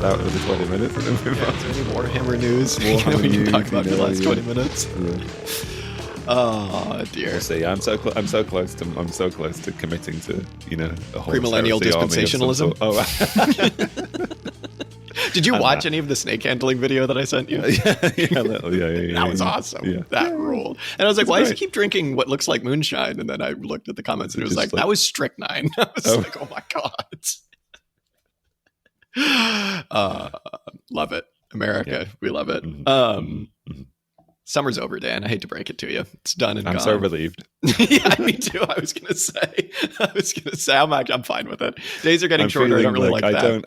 cut out of the 20 minutes and then move on. Any Warhammer news? Warhammer we news, can talk about you the know, last yeah. 20 minutes. Yeah. Oh dear. We'll see. I'm so close to committing to, you know, a whole Premillennial heresy army of some dispensationalism? sort. Oh, Did you watch any of the snake handling video that I sent you? yeah. That was awesome. Yeah. That ruled. And I was like, why does he great. keep drinking what looks like moonshine? And then I looked at the comments and it was Just like, like- that was strychnine. I was like, oh my God. Love it. America. Yeah. We love it. Mhm. Summer's over, Dan. I hate to break it to you. It's done and I'm gone. so relieved. Yeah, me too. I was gonna say I'm fine with it. Days are getting I'm shorter. I don't feeling really like that.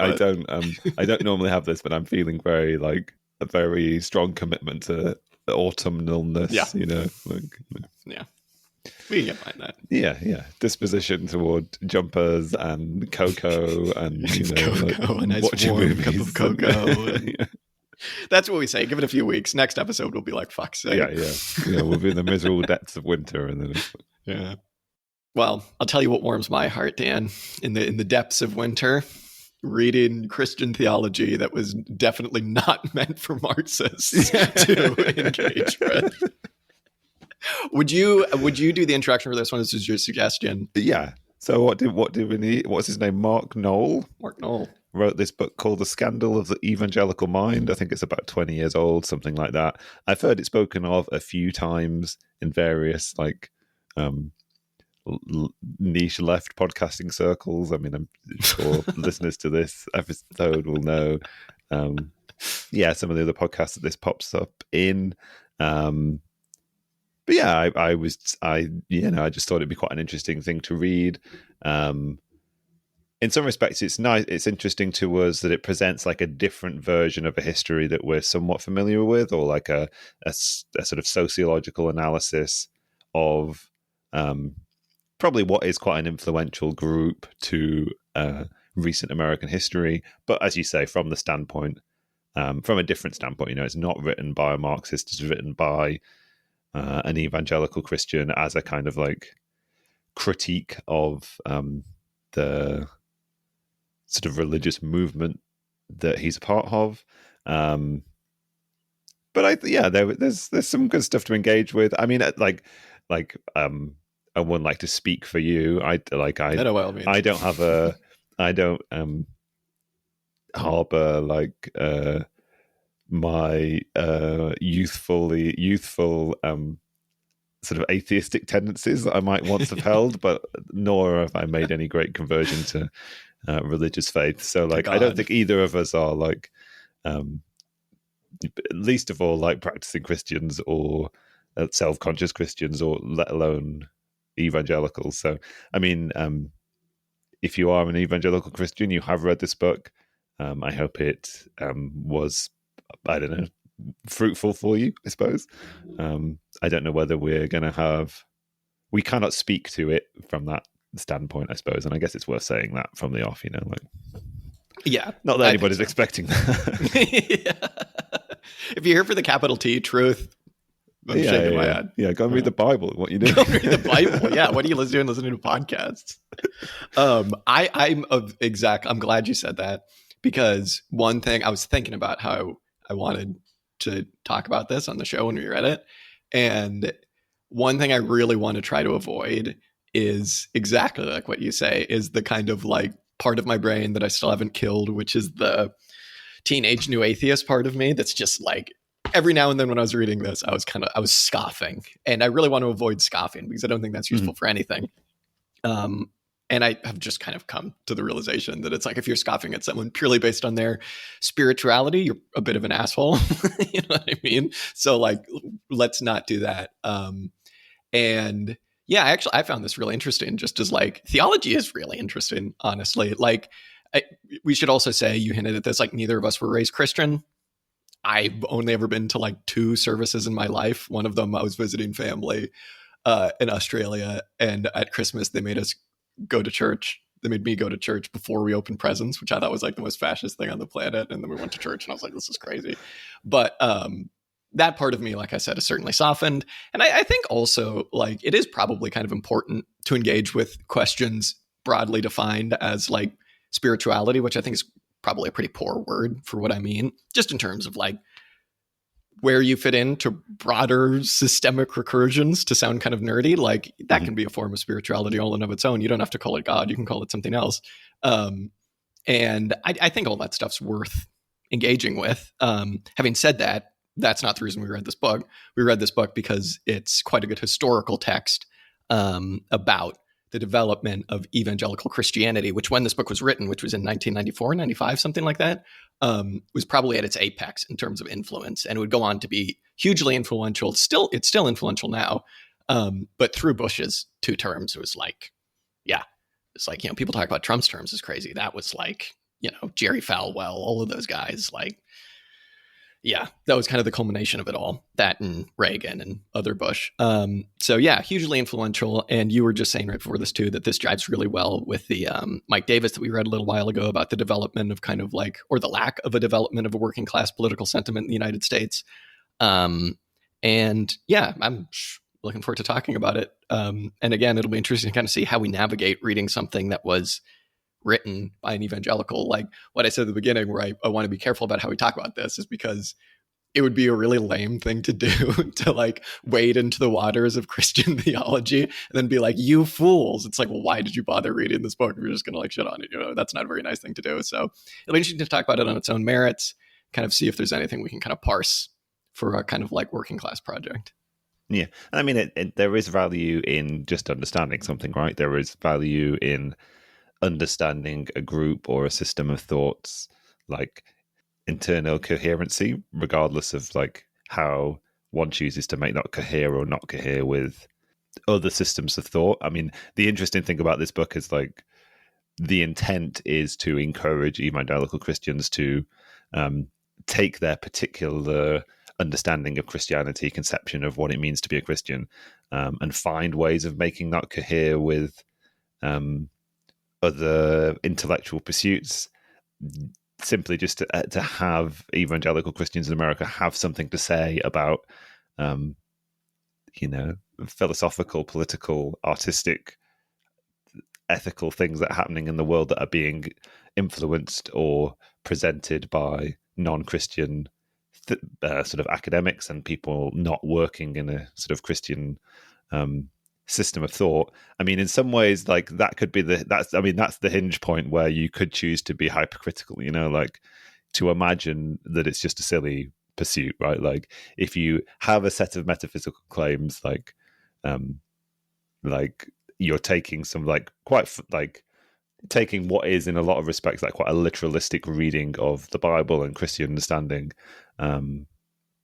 I don't normally have this, but I'm feeling very like a very strong commitment to the autumnalness. Yeah. You know, like, Yeah, we can get behind that. yeah. Disposition toward jumpers and cocoa and you know, Cocoa, like, a nice watching warm movies. cup of cocoa. yeah. That's what we say. Give it a few weeks. Next episode will be like, fuck's sake. Yeah. We'll be in the miserable depths of winter, and then Yeah. Well, I'll tell you what warms my heart, Dan. In the depths of winter, reading Christian theology that was definitely not meant for Marxists to engage with. Would you do the introduction for this one? This is your suggestion. yeah. So what did we need? What's his name? Mark Noll Mark Noll. wrote this book called The Scandal of the Evangelical Mind. I think it's about 20 years old, something like that. I've heard it spoken of a few times in various like niche left podcasting circles. I mean, I'm sure listeners to this episode will know some of the other podcasts that this pops up in. But yeah, I just thought it'd be quite an interesting thing to read. In some respects, it's nice. It's interesting to us that it presents like a different version of a history that we're somewhat familiar with, or like a sort of sociological analysis of probably what is quite an influential group to recent American history. But as you say, from the standpoint, from a different standpoint, you know, it's not written by a Marxist; it's written by an evangelical Christian as a kind of like critique of the sort of religious movement that he's a part of. But there's some good stuff to engage with. I mean, I wouldn't like to speak for you. I don't harbor like my youthful sort of atheistic tendencies that I might once have held, but nor have I made any great conversion to religious faith. So like, I don't think either of us are like, least of all, like practicing Christians or self-conscious Christians, or let alone evangelicals. So, I mean, if you are an evangelical Christian, you have read this book. I hope it was, I don't know, fruitful for you, I suppose. I don't know whether we cannot speak to it from that standpoint, I suppose. And I guess it's worth saying that from the off, you know, like, yeah, not that anybody's expecting that. Yeah. If you're here for the capital T truth, I'm shaking my head. Yeah, go and read the Bible. What you do? Go read the Bible. Yeah, what are you doing listening to podcasts? I'm glad you said that, because one thing I was thinking about how I wanted to talk about this on the show when we read it, and one thing I really want to try to avoid is exactly like what you say, is the kind of like part of my brain that I still haven't killed, which is the teenage new atheist part of me that's just like, every now and then when I was reading this, I was scoffing, and I really want to avoid scoffing because I don't think that's useful for anything. And I have just kind of come to the realization that it's like, if you're scoffing at someone purely based on their spirituality, you're a bit of an asshole. You know what I mean? So like, let's not do that. And yeah, I found this really interesting, just as like theology is really interesting, honestly. Like we should also say, you hinted at this, like neither of us were raised Christian. I've only ever been to like 2 services in my life. One of them, I was visiting family in Australia, and at Christmas they made us go to church. They made me go to church before we opened presents, which I thought was like the most fascist thing on the planet. And then we went to church and I was like, this is crazy. But that part of me, like I said, is certainly softened. And I think also like it is probably kind of important to engage with questions broadly defined as like spirituality, which I think is probably a pretty poor word for what I mean, just in terms of like where you fit into broader systemic recursions, to sound kind of nerdy. Like that can be a form of spirituality all in of its own. You don't have to call it God. You can call it something else. And I think all that stuff's worth engaging with. Having said that, that's not the reason we read this book. We read this book because it's quite a good historical text about the development of evangelical Christianity, which when this book was written, which was in 1994, 95, something like that, was probably at its apex in terms of influence. And it would go on to be hugely influential. It's still influential now. But through Bush's 2 terms, it was like, yeah, it's like, people talk about Trump's terms is crazy. That was like, Jerry Falwell, all of those guys, like, yeah, that was kind of the culmination of it all. That and Reagan and other Bush. So yeah, hugely influential. And you were just saying right before this too, that this jives really well with the Mike Davis that we read a little while ago about the development of kind of like, or the lack of a development of a working class political sentiment in the United States. And yeah, I'm looking forward to talking about it. And again, it'll be interesting to kind of see how we navigate reading something that was written by an evangelical. Like what I said at the beginning, where I want to be careful about how we talk about this, is because it would be a really lame thing to do to like wade into the waters of Christian theology and then be like, you fools. It's like, well, why did you bother reading this book if you're just going to like shit on it? That's not a very nice thing to do. So it'll be interesting to talk about it on its own merits, kind of see if there's anything we can kind of parse for a kind of like working class project. Yeah. I mean, there is value in just understanding something, right? There is value in understanding a group or a system of thoughts, like internal coherency, regardless of like how one chooses to make that cohere or not cohere with other systems of thought. I mean, the interesting thing about this book is like the intent is to encourage evangelical Christians to take their particular understanding of Christianity, conception of what it means to be a Christian, and find ways of making that cohere with other intellectual pursuits, simply just to have evangelical Christians in America have something to say about, philosophical, political, artistic, ethical things that are happening in the world that are being influenced or presented by non-Christian sort of academics and people not working in a sort of Christian system of thought. I mean, in some ways, like that could be that's the hinge point where you could choose to be hypercritical, like to imagine that it's just a silly pursuit, right? Like if you have a set of metaphysical claims, like you're taking some taking what is in a lot of respects like quite a literalistic reading of the Bible and Christian understanding.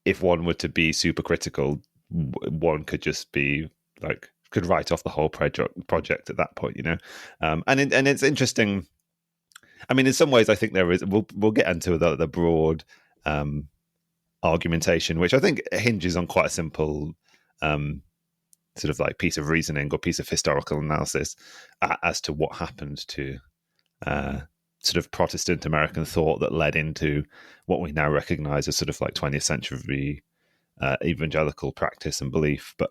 If one were to be super critical, one could just be like, could write off the whole project at that point, and it's interesting. I mean, in some ways, I think there is. We'll get into the broad argumentation, which I think hinges on quite a simple sort of like piece of reasoning or piece of historical analysis as to what happened to sort of Protestant American thought that led into what we now recognize as sort of like 20th century evangelical practice and belief. But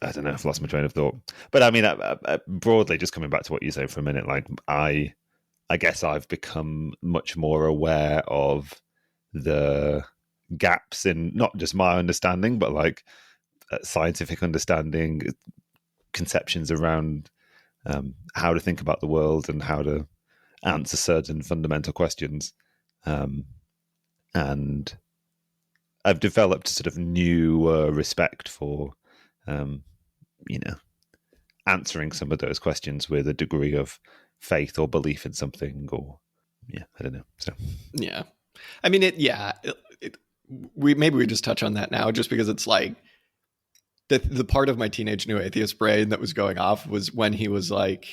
I don't know, I've lost my train of thought. But I mean, broadly, just coming back to what you say for a minute, like I guess I've become much more aware of the gaps in not just my understanding, but like scientific understanding, conceptions around how to think about the world and how to answer certain fundamental questions. And I've developed a sort of new respect for answering some of those questions with a degree of faith or belief in something, or I don't know. So yeah, I mean we just touch on that now, just because it's like the part of my teenage new atheist brain that was going off was when he was like,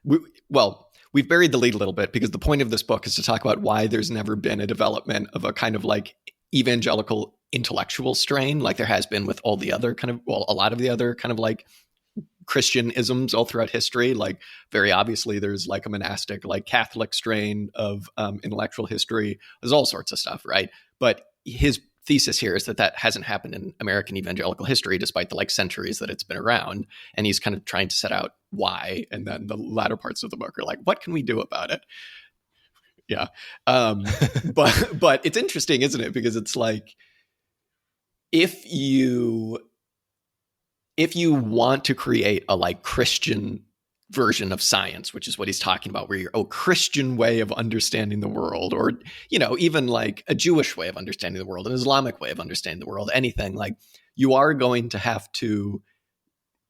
we've buried the lead a little bit, because the point of this book is to talk about why there's never been a development of a kind of like evangelical intellectual strain like there has been with all the other kind of, a lot of the other kind of like Christian isms all throughout history. Like very obviously there's like a monastic, like Catholic strain of intellectual history. There's all sorts of stuff, right? But his thesis here is that hasn't happened in American evangelical history, despite the like centuries that it's been around. And he's kind of trying to set out why. And then the latter parts of the book are like, what can we do about it? Yeah. But it's interesting, isn't it? Because it's like, if you want to create a like Christian version of science, which is what he's talking about, where you're a Christian way of understanding the world, or, even like a Jewish way of understanding the world, an Islamic way of understanding the world, anything, like, you are going to have to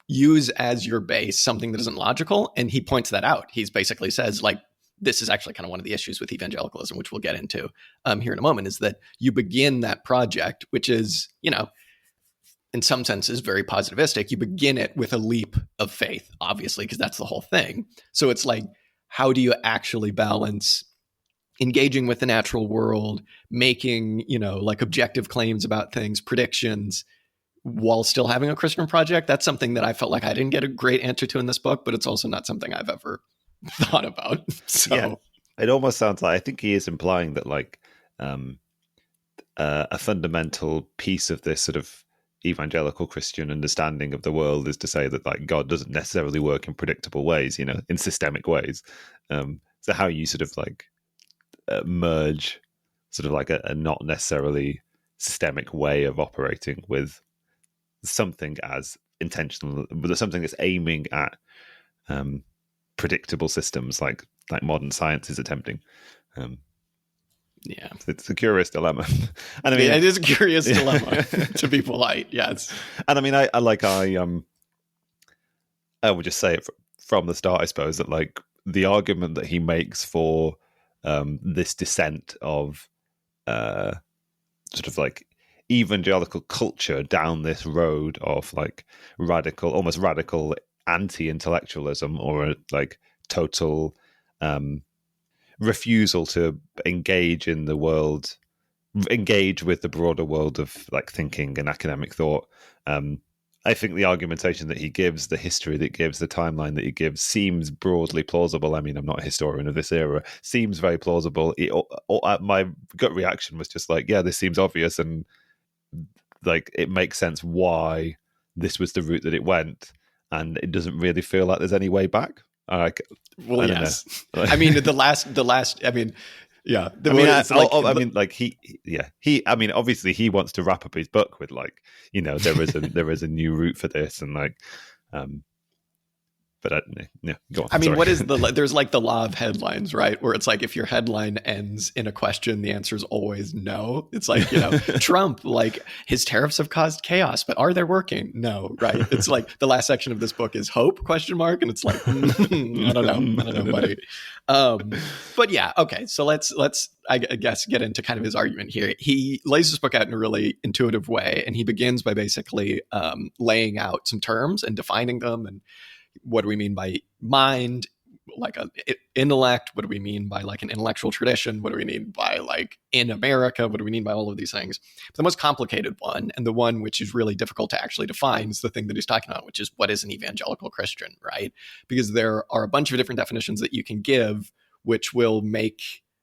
use as your base something that isn't logical. And he points that out. He's basically says, like, this is actually kind of one of the issues with evangelicalism, which we'll get into here in a moment, is that you begin that project, which is, in some senses, very positivistic. You begin it with a leap of faith, obviously, because that's the whole thing. So it's like, how do you actually balance engaging with the natural world, making, like objective claims about things, predictions, while still having a Christian project? That's something that I felt like I didn't get a great answer to in this book, but it's also not something I've ever thought about. So yeah, it almost sounds like, I think he is implying that like a fundamental piece of this sort of evangelical Christian understanding of the world is to say that like God doesn't necessarily work in predictable ways, in systemic ways. So how you sort of like merge sort of like a not necessarily systemic way of operating with something as intentional, but something that's aiming at predictable systems like modern science is attempting. Yeah, it's a curious dilemma. And I mean, it is a curious dilemma, to be polite. Yes, and I mean, I would just say it from the start, I suppose, that like the argument that he makes for this descent of sort of like evangelical culture down this road of like almost radical anti-intellectualism, or like total refusal to engage in the world, engage with the broader world of like thinking and academic thought. I think the argumentation that he gives, the history that gives, the timeline that he gives seems broadly plausible. I mean, I'm not a historian of this era. Seems very plausible. My gut reaction was just like, yeah, this seems obvious, and like it makes sense why this was the route that it went, and it doesn't really feel like there's any way back. Well, yes. I mean, the last. I mean, yeah. I mean, obviously he wants to wrap up his book with like, there is a new route for this, and like, but go on. I mean, what is there's like the law of headlines, right? Where it's like, if your headline ends in a question, the answer is always no. It's like, Trump, like his tariffs have caused chaos, but are they working? No, right? It's like the last section of this book is hope ? And it's like, I don't know, buddy. But yeah, okay. So let's I guess get into kind of his argument here. He lays this book out in a really intuitive way, and he begins by basically laying out some terms and defining them, and what do we mean by mind, like an intellect? What do we mean by like an intellectual tradition? What do we mean by like in America? What do we mean by all of these things? But the most complicated one, and the one which is really difficult to actually define, is the thing that he's talking about, which is, what is an evangelical Christian, right? Because there are a bunch of different definitions that you can give, which will make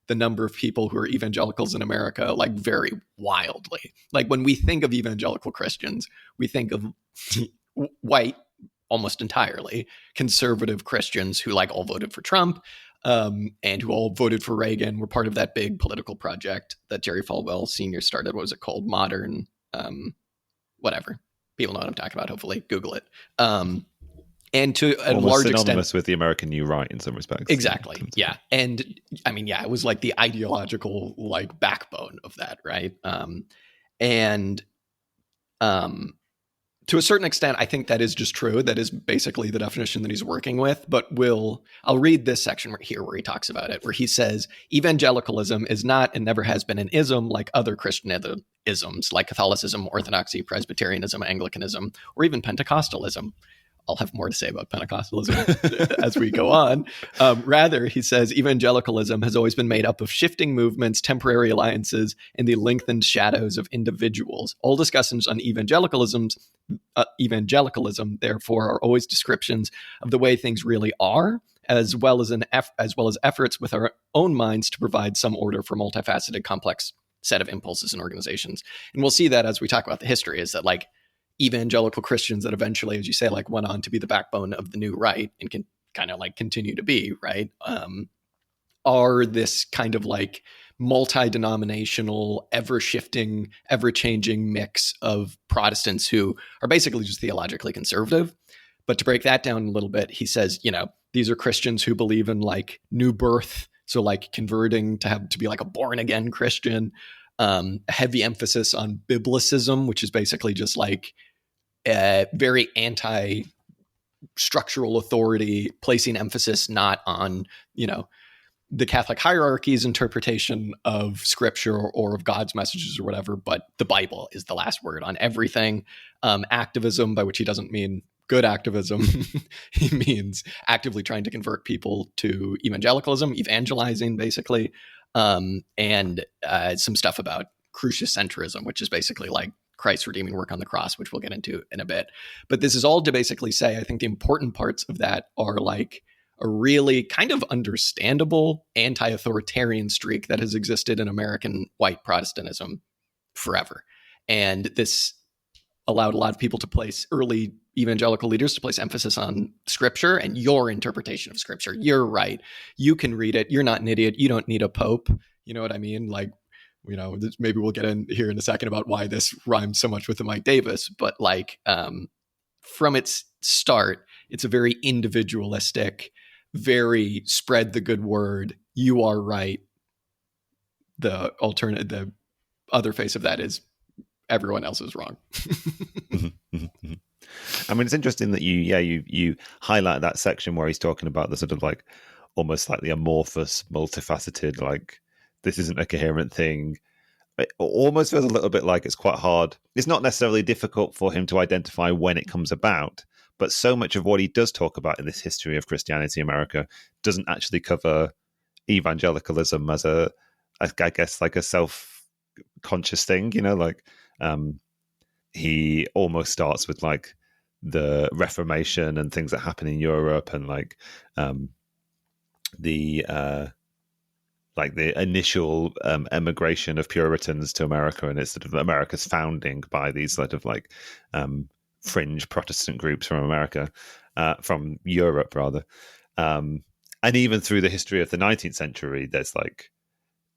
the number of people who are evangelicals in America like vary wildly. Like when we think of evangelical Christians, we think of white, almost entirely conservative Christians who like all voted for Trump, and who all voted for Reagan, were part of that big political project that Jerry Falwell Sr. started. What was it called? Modern, whatever. People know what I'm talking about. Hopefully, Google it. And to a almost large synonymous extent, with the American New Right in some respects. Exactly. Yeah. And I mean, yeah, it was like the ideological like backbone of that, right? To a certain extent, I think that is just true. That is basically the definition that he's working with. But I'll read this section right here where he talks about it, where he says, evangelicalism is not and never has been an ism like other Christian isms, like Catholicism, Orthodoxy, Presbyterianism, Anglicanism, or even Pentecostalism. I'll have more to say about Pentecostalism as we go on. Rather, he says, evangelicalism has always been made up of shifting movements, temporary alliances, and the lengthened shadows of individuals. All discussions on evangelicalism, therefore, are always descriptions of the way things really are, as well as efforts with our own minds to provide some order for multifaceted, complex set of impulses and organizations. And we'll see that as we talk about the history, is that like evangelical Christians that eventually, as you say, like went on to be the backbone of the new right and can kind of like continue to be, right, are this kind of like multi-denominational, ever-shifting, ever-changing mix of Protestants who are basically just theologically conservative. But to break that down a little bit, he says, you know, these are Christians who believe in like new birth, so like converting to be like a born-again Christian, a heavy emphasis on Biblicism, which is basically just like very anti-structural authority, placing emphasis not on, you know, the Catholic hierarchy's interpretation of scripture or of God's messages or whatever, but the Bible is the last word on everything. Activism, by which he doesn't mean good activism. He means actively trying to convert people to evangelicalism, evangelizing basically, and some stuff about cruciocentrism, which is basically like Christ's redeeming work on the cross, which we'll get into in a bit. But this is all to basically say, I think the important parts of that are like a really kind of understandable anti-authoritarian streak that has existed in American white Protestantism forever. And this allowed a lot of people to place, early evangelical leaders to place emphasis on scripture and your interpretation of scripture. You're right. You can read it. You're not an idiot. You don't need a pope. You know what I mean? Like, you know, maybe we'll get in here in a second about why this rhymes so much with the Mike Davis, but like from its start, it's a very individualistic, very spread the good word. You are right. The other face of that is everyone else is wrong. I mean, it's interesting that you highlight that section where he's talking about the sort of like almost slightly amorphous, multifaceted, like this isn't a coherent thing. It almost feels a little bit like it's quite hard. It's not necessarily difficult for him to identify when it comes about, but so much of what he does talk about in this history of Christianity in America doesn't actually cover evangelicalism as I guess, like a self-conscious thing, you know, like he almost starts with like the Reformation and things that happen in Europe and like the initial emigration of Puritans to America, and it's sort of America's founding by these sort of like fringe Protestant groups from America, from Europe rather, and even through the history of the 19th century,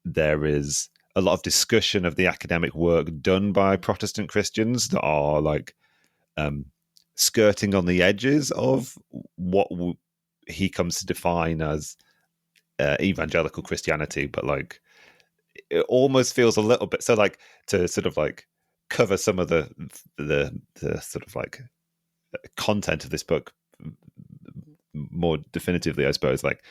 there is a lot of discussion of the academic work done by Protestant Christians that are like skirting on the edges of what he comes to define as evangelical Christianity, but like it almost feels a little bit so like to sort of like cover some of the sort of like content of this book more definitively, I suppose. Like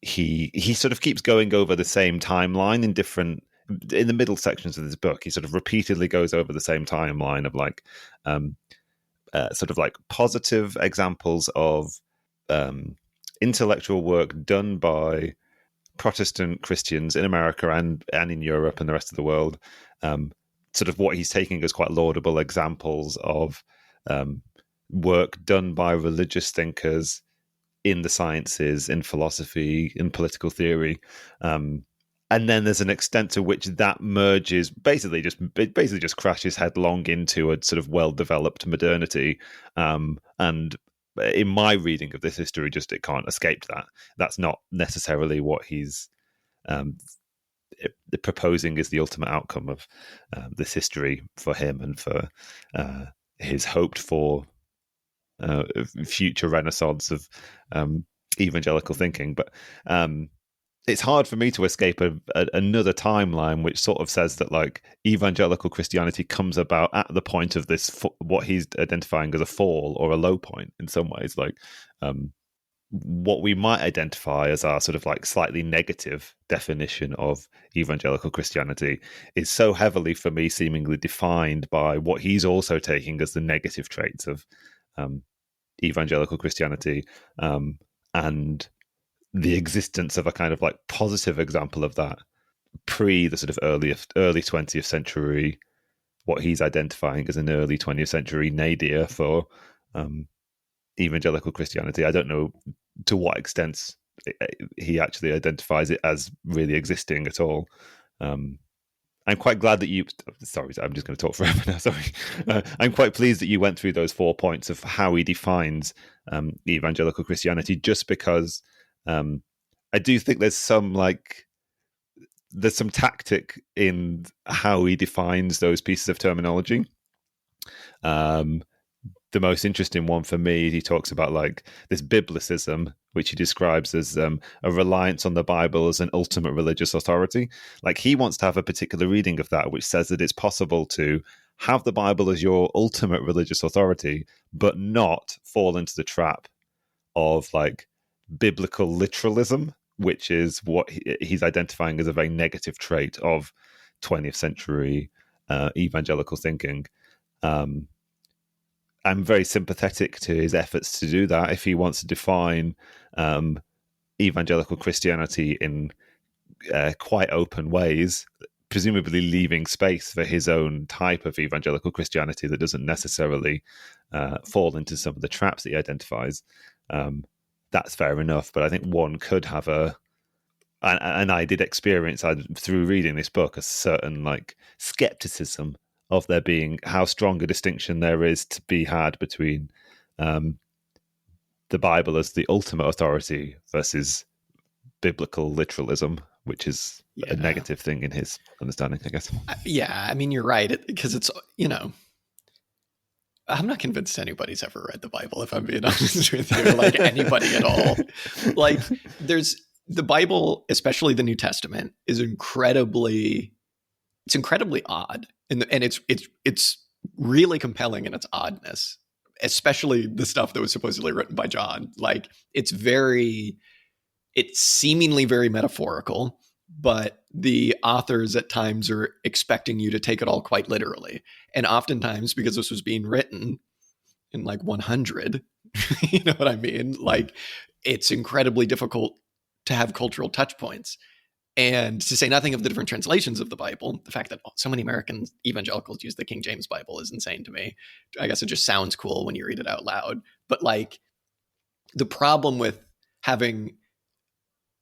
he sort of keeps going over the same timeline in the middle sections of this book. He sort of repeatedly goes over the same timeline of like sort of like positive examples of intellectual work done by Protestant Christians in America and in Europe and the rest of the world. Sort of what he's taking as quite laudable examples of work done by religious thinkers in the sciences, in philosophy, in political theory. And then there's an extent to which that merges, basically just crashes headlong into a sort of well-developed modernity. And in my reading of this history, just it can't escape that. That's not necessarily what he's proposing is the ultimate outcome of this history for him and for his hoped for future renaissance of evangelical thinking. But it's hard for me to escape another timeline which sort of says that like evangelical Christianity comes about at the point of this what he's identifying as a fall or a low point in some ways, like what we might identify as our sort of like slightly negative definition of evangelical Christianity is so heavily for me seemingly defined by what he's also taking as the negative traits of evangelical Christianity, and the existence of a kind of like positive example of that pre the sort of early 20th century, what he's identifying as an early 20th century nadir for evangelical Christianity. I don't know to what extent he actually identifies it as really existing at all. I'm quite glad that you. Sorry, I'm just going to talk forever now. Sorry. I'm quite pleased that you went through those 4 points of how he defines evangelical Christianity, just because I do think there's some tactic in how he defines those pieces of terminology. The most interesting one for me, he talks about this Biblicism, which he describes as a reliance on the Bible as an ultimate religious authority. He wants to have a particular reading of that, which says that it's possible to have the Bible as your ultimate religious authority, but not fall into the trap of biblical literalism, which is what he's identifying as a very negative trait of 20th century evangelical thinking. I'm very sympathetic to his efforts to do that. If he wants to define evangelical Christianity in quite open ways, presumably leaving space for his own type of evangelical Christianity that doesn't necessarily fall into some of the traps that he identifies, that's fair enough. But I think one could have and I did experience through reading this book a certain skepticism of there being how strong a distinction there is to be had between the Bible as the ultimate authority versus biblical literalism, which is a negative thing in his understanding, I guess. Yeah, I mean, you're right, because it's, I'm not convinced anybody's ever read the Bible, if I'm being honest with you, anybody at all. There's the Bible, especially the New Testament, is incredibly odd. And it's really compelling in its oddness, especially the stuff that was supposedly written by John. It's seemingly very metaphorical, but the authors at times are expecting you to take it all quite literally. And oftentimes, because this was being written in 100, you know what I mean? It's incredibly difficult to have cultural touch points. And to say nothing of the different translations of the Bible, the fact that so many American evangelicals use the King James Bible is insane to me. I guess it just sounds cool when you read it out loud. But the problem with having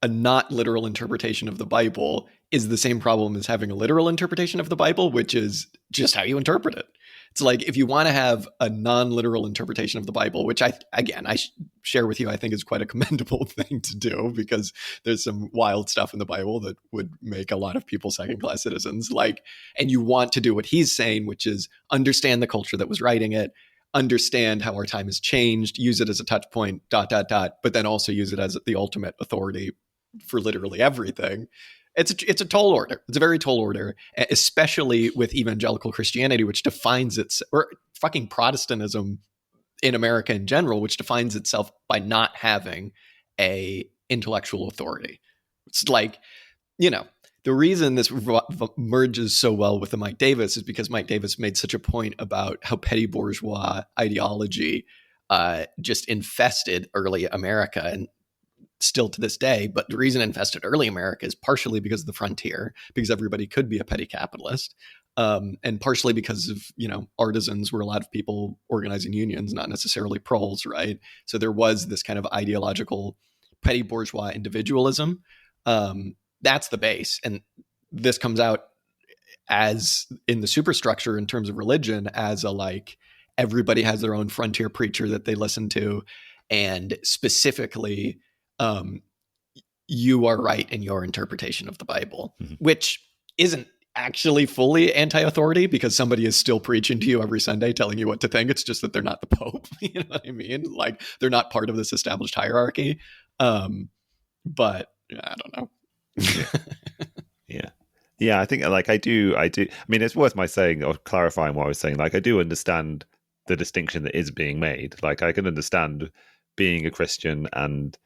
a not literal interpretation of the Bible is the same problem as having a literal interpretation of the Bible, which is just how you interpret it. It's if you want to have a non-literal interpretation of the Bible, which I share with you, I think is quite a commendable thing to do, because there's some wild stuff in the Bible that would make a lot of people second-class citizens. And you want to do what he's saying, which is understand the culture that was writing it, understand how our time has changed, use it as a touch point, ... but then also use it as the ultimate authority for literally everything. It's a tall order. It's a very tall order, especially with evangelical Christianity, which defines or fucking Protestantism in America in general, which defines itself by not having a intellectual authority. It's the reason this merges so well with the Mike Davis is because Mike Davis made such a point about how petty bourgeois ideology just infested early America, and still to this day. But the reason it infested early America is partially because of the frontier, because everybody could be a petty capitalist, and partially because of, artisans were a lot of people organizing unions, not necessarily proles, right? So there was this kind of ideological petty bourgeois individualism. That's the base. And this comes out as in the superstructure in terms of religion as everybody has their own frontier preacher that they listen to. And specifically, you are right in your interpretation of the Bible, which isn't actually fully anti-authority, because somebody is still preaching to you every Sunday telling you what to think. It's just that they're not the Pope. You know what I mean? They're not part of this established hierarchy. But I don't know. Yeah. I think I do. I mean, it's worth my saying or clarifying what I was saying. I do understand the distinction that is being made. I can understand being a Christian and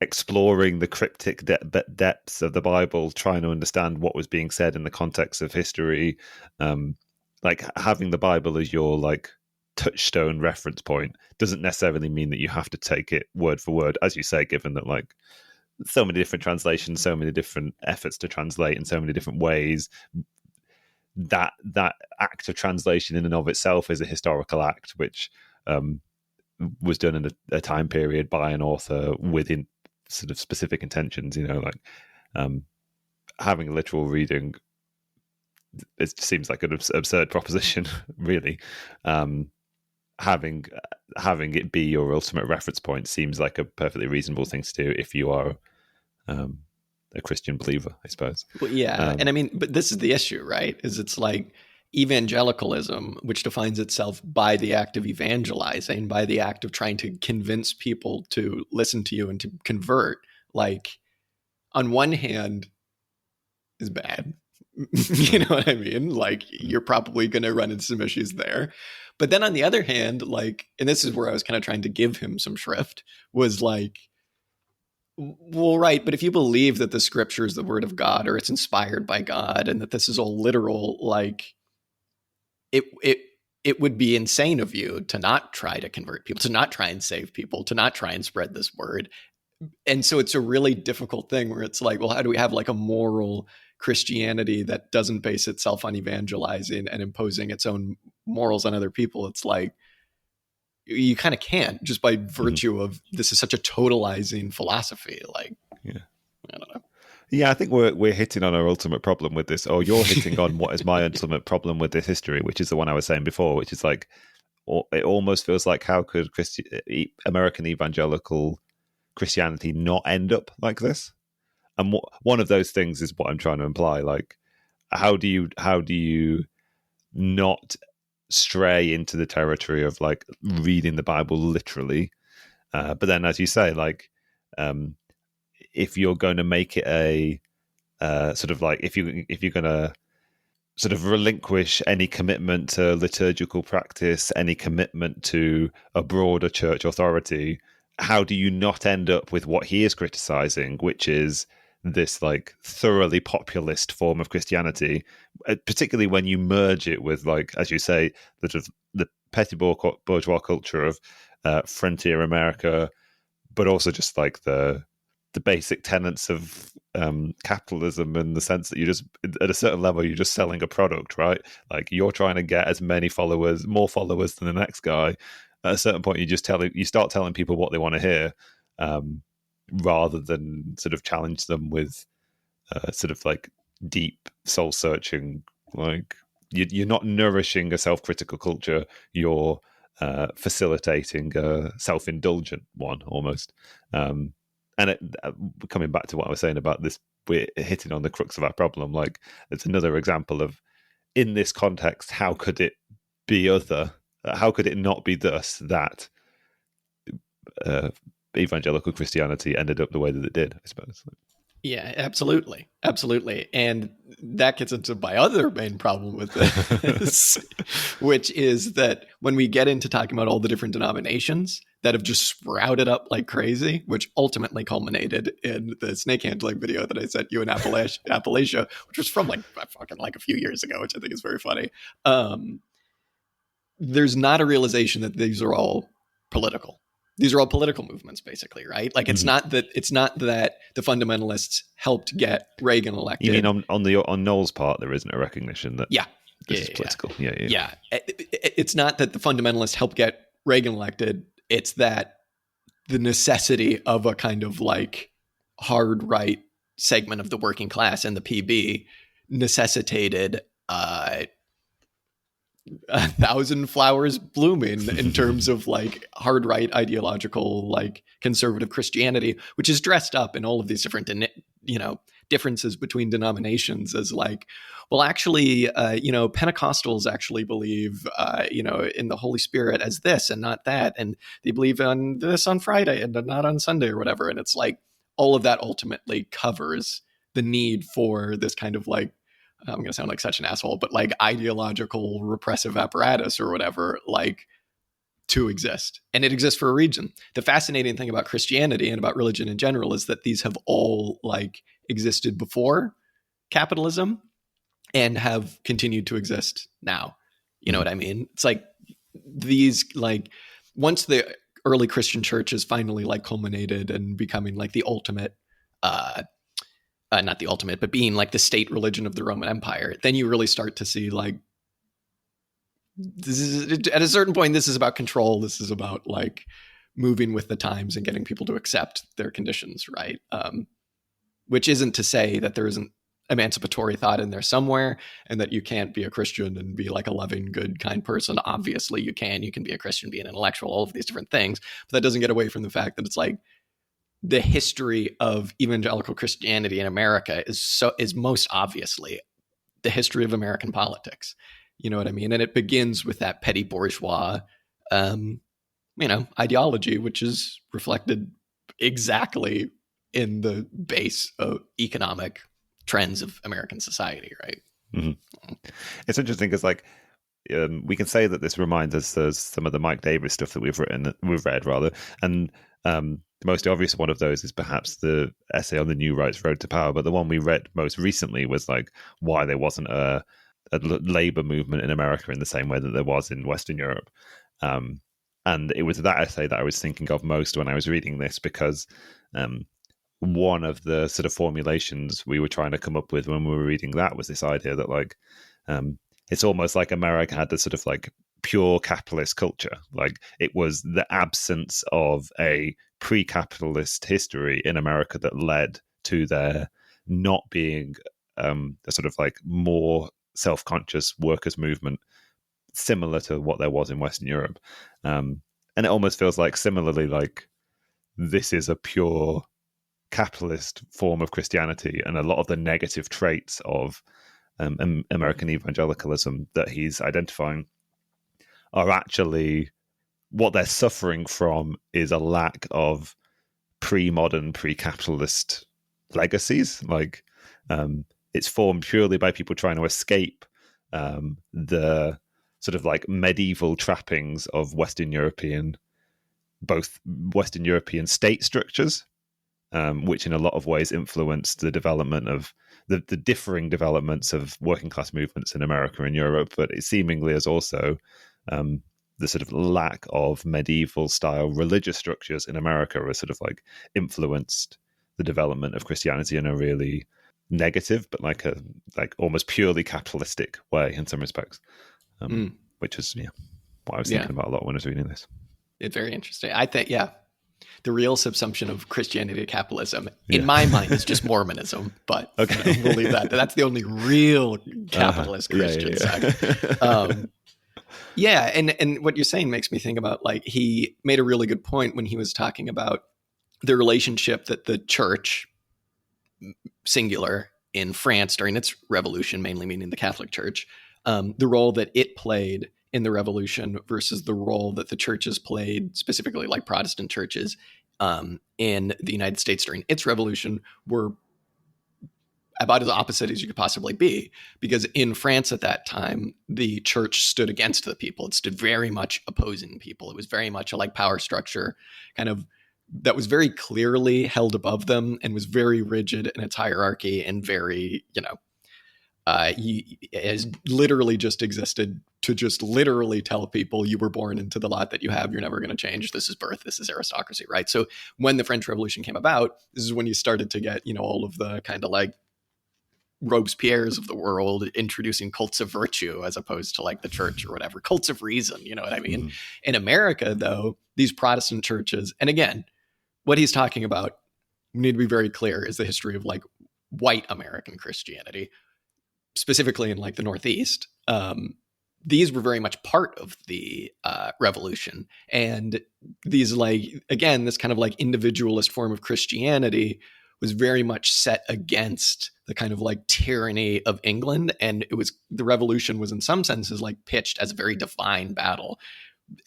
exploring the cryptic depths of the Bible, trying to understand what was being said in the context of history, having the Bible as your touchstone reference point doesn't necessarily mean that you have to take it word for word, as you say, given that so many different translations, so many different efforts to translate in so many different ways. That act of translation in and of itself is a historical act, which was done in a time period by an author within sort of specific intentions, having a literal reading, it seems like an absurd proposition, really. Having it be your ultimate reference point seems like a perfectly reasonable thing to do if you are a Christian believer, I suppose. Well, yeah. And I mean, but this is the issue, right? Is it's like evangelicalism, which defines itself by the act of evangelizing, by the act of trying to convince people to listen to you and to convert, like, on one hand, is bad. You know what I mean? Like, you're probably going to run into some issues there. But then on the other hand, like, and this is where I was kind of trying to give him some shrift, was like, well, right, but if you believe that the scripture is the word of God, or it's inspired by God, and that this is all literal, like, it would be insane of you to not try to convert people, to not try and save people, to not try and spread this word. And so it's a really difficult thing where it's like, well, how do we have like a moral Christianity that doesn't base itself on evangelizing and imposing its own morals on other people? It's like, you kind of can't, just by virtue of this is such a totalizing philosophy. Like, yeah, I don't know. Yeah, I think we're hitting on our ultimate problem with this, or you're hitting on what is my ultimate problem with this history, which is the one I was saying before, which is like, it almost feels like, how could American evangelical Christianity not end up like this? And one of those things is what I'm trying to imply. Like, how do you not stray into the territory of like reading the Bible literally, but then, as you say, like, if you're going to make it a sort of like, if you're going to sort of relinquish any commitment to liturgical practice, any commitment to a broader church authority, how do you not end up with what he is criticizing, which is this like thoroughly populist form of Christianity, particularly when you merge it with, like, as you say, the petty bourgeois culture of frontier America, but also just like the basic tenets of capitalism, in the sense that you just, at a certain level, you're just selling a product, right? Like, you're trying to get as many followers, more followers than the next guy. At a certain point, you start telling people what they want to hear, rather than sort of challenge them with sort of like deep soul searching. Like, you're not nourishing a self-critical culture, you're facilitating a self-indulgent one almost. And coming back to what I was saying about this, we're hitting on the crux of our problem. Like, it's another example of, in this context, how could it be other? How could it not be thus that evangelical Christianity ended up the way that it did, I suppose? Yeah, absolutely. Absolutely. And that gets into my other main problem with this, which is that when we get into talking about all the different denominations that have just sprouted up like crazy, which ultimately culminated in the snake handling video that I sent you in Appalachia, which was from like a few years ago, which I think is very funny. There's not a realization that these are all political. These are all political movements, basically, right? Like, it's not that the fundamentalists helped get Reagan elected. You mean on Noll's part, there isn't a recognition that this is political? Yeah. It's not that the fundamentalists helped get Reagan elected. It's that the necessity of a kind of like hard right segment of the working class and the PB necessitated a thousand flowers blooming in terms of like hard right ideological, like conservative Christianity, which is dressed up in all of these different, differences between denominations as like, well, actually, Pentecostals actually believe, in the Holy Spirit as this and not that. And they believe on this on Friday and not on Sunday or whatever. And it's like, all of that ultimately covers the need for this kind of like, I'm going to sound like such an asshole, but like ideological repressive apparatus or whatever, like, to exist. And it exists for a reason. The fascinating thing about Christianity and about religion in general is that these have all like existed before capitalism and have continued to exist now. You know what I mean? It's like these, like, once the early Christian church is finally like culminated and becoming like the ultimate, not the ultimate, but being like the state religion of the Roman Empire, then you really start to see like, at a certain point, this is about control. This is about like moving with the times and getting people to accept their conditions, right? Which isn't to say that there isn't emancipatory thought in there somewhere, and that you can't be a Christian and be like a loving, good, kind person. Obviously you can be a Christian, be an intellectual, all of these different things, but that doesn't get away from the fact that it's like the history of evangelical Christianity in America is most obviously the history of American politics. You know what I mean? And it begins with that petty bourgeois, ideology, which is reflected exactly in the base of economic trends of American society, right? Mm-hmm. It's interesting because, like, we can say that this reminds us of some of the Mike Davis stuff that we've read, and the most obvious one of those is perhaps the essay on the New Right's Road to Power. But the one we read most recently was like why there wasn't a labor movement in America in the same way that there was in Western Europe. And it was that essay that I was thinking of most when I was reading this, because one of the sort of formulations we were trying to come up with when we were reading that was this idea that, like, it's almost like America had this sort of like pure capitalist culture. Like, it was the absence of a pre-capitalist history in America that led to there not being a sort of like more self-conscious workers' movement similar to what there was in Western Europe. And it almost feels like similarly, like, this is a pure capitalist form of Christianity, and a lot of the negative traits of American evangelicalism that he's identifying are actually what they're suffering from is a lack of pre-modern, pre-capitalist legacies. Like, it's formed purely by people trying to escape the sort of like medieval trappings of Western European state structures, which in a lot of ways influenced the development of the differing developments of working class movements in America and Europe. But it seemingly is also the sort of lack of medieval style religious structures in America has sort of like influenced the development of Christianity in a really negative, but like almost purely capitalistic way in some respects, which is what I was thinking about a lot when I was reading this. It's very interesting. I think, the real subsumption of Christianity to capitalism, in my mind, is just Mormonism. But okay. We'll leave that. That's the only real capitalist Christian sect. And what you're saying makes me think about, like, he made a really good point when he was talking about the relationship that the church, singular, in France during its revolution, mainly meaning the Catholic Church, the role that it played in the revolution versus the role that the churches played, specifically like Protestant churches in the United States during its revolution, were about as opposite as you could possibly be. Because in France at that time, the church stood against the people. It stood very much opposing people. It was very much a like power structure kind of that was very clearly held above them and was very rigid in its hierarchy and very, has literally just existed to just literally tell people you were born into the lot that you have. You're never going to change. This is birth. This is aristocracy, right? So when the French Revolution came about, this is when you started to get, all of the kind of like Robespierres of the world introducing cults of virtue as opposed to like the church or whatever, cults of reason, you know what I mean? Mm-hmm. In America, though, these Protestant churches, and again, what he's talking about, we need to be very clear, is the history of like white American Christianity, specifically in like the Northeast. These were very much part of the revolution. And these like, again, this kind of like individualist form of Christianity was very much set against the kind of like tyranny of England. And the revolution was in some senses like pitched as a very divine battle,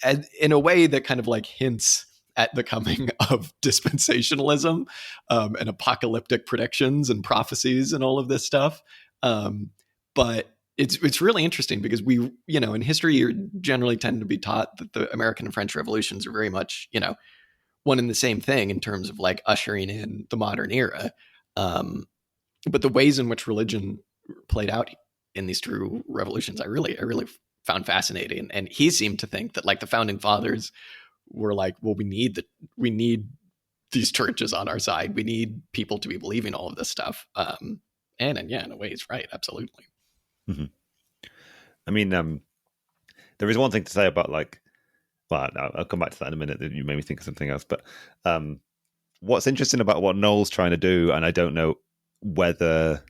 and in a way that kind of like hints at the coming of dispensationalism and apocalyptic predictions and prophecies and all of this stuff. But it's really interesting because we, in history, you generally tend to be taught that the American and French revolutions are very much, one and the same thing in terms of like ushering in the modern era. But the ways in which religion played out in these two revolutions, I really found fascinating. And he seemed to think that like the founding fathers were like, well, we need these churches on our side. We need people to be believing all of this stuff. And in a way, he's right. Absolutely. Mm-hmm. I mean, there is one thing to say about like, well, I'll come back to that in a minute. You made me think of something else. But what's interesting about what Noll's trying to do, and I don't know whether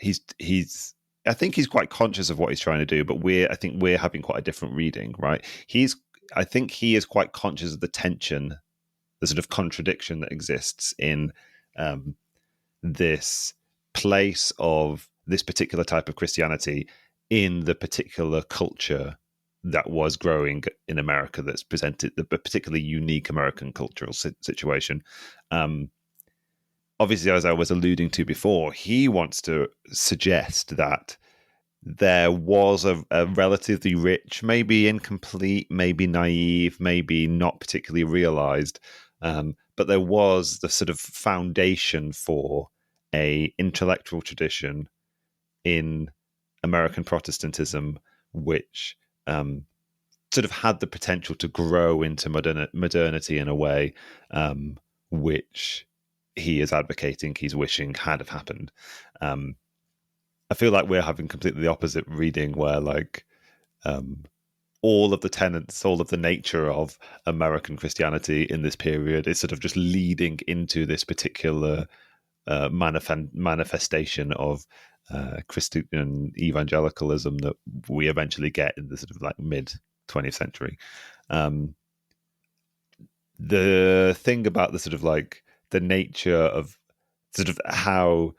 he's I think he's quite conscious of what he's trying to do, but I think we're having quite a different reading, right? I think he is quite conscious of the tension, the sort of contradiction that exists in this place of this particular type of Christianity in the particular culture that was growing in America, that's presented the particularly unique American cultural situation. Obviously, as I was alluding to before, he wants to suggest that there was a relatively rich, maybe incomplete, maybe naive, maybe not particularly realized, but there was the sort of foundation for a intellectual tradition in American Protestantism, which sort of had the potential to grow into modernity in a way which he is advocating, he's wishing had have happened. I feel like we're having completely the opposite reading, where like all of the tenets, all of the nature of American Christianity in this period is sort of just leading into this particular manifestation of Christian evangelicalism that we eventually get in the sort of like mid 20th century. The thing about the sort of like the nature of sort of how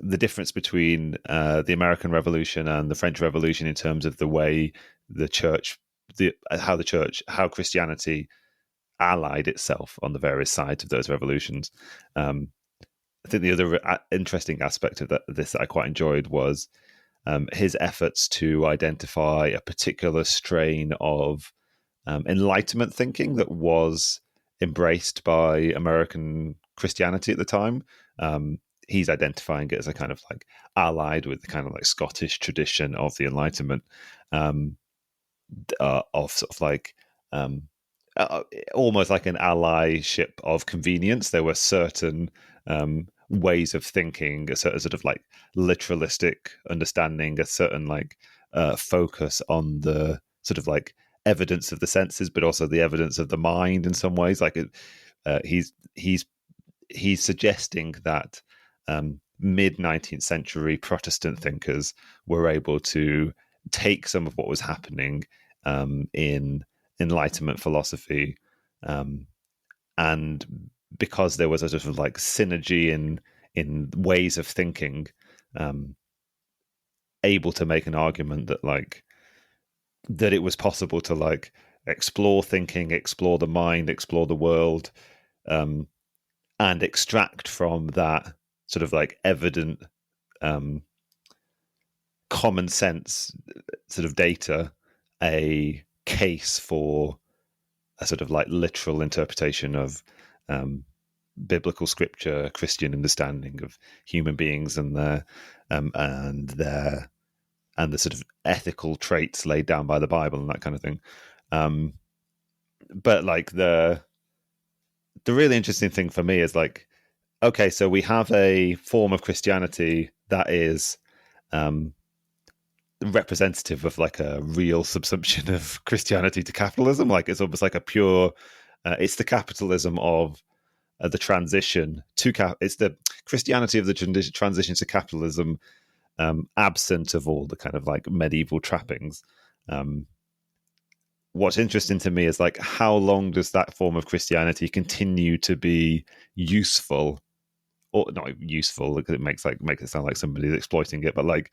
the difference between the American Revolution and the French Revolution in terms of the way the church, how Christianity allied itself on the various sides of those revolutions. I think the other interesting aspect of this that I quite enjoyed was his efforts to identify a particular strain of Enlightenment thinking that was embraced by American Christianity at the time. He's identifying it as a kind of like allied with the kind of like Scottish tradition of the Enlightenment, of sort of like almost like an allyship of convenience. There were certain ways of thinking, a certain sort of like literalistic understanding, a certain like focus on the sort of like evidence of the senses, but also the evidence of the mind in some ways. Like he's suggesting that mid 19th century Protestant thinkers were able to take some of what was happening in Enlightenment philosophy, and because there was a sort of like synergy in ways of thinking, able to make an argument that like that it was possible to like explore thinking, explore the mind, explore the world, and extract from that sort of like evident common sense sort of data a case for a sort of like literal interpretation of biblical scripture, Christian understanding of human beings and the sort of ethical traits laid down by the Bible and that kind of thing. But like the really interesting thing for me is like, okay, so we have a form of Christianity that is representative of like a real subsumption of Christianity to capitalism. Like it's almost like a pure, it's the capitalism of the transition to it's the Christianity of the transition to capitalism, absent of all the kind of like medieval trappings. What's interesting to me is like, how long does that form of Christianity continue to be useful, or not useful because it makes it sound like somebody's exploiting it, but like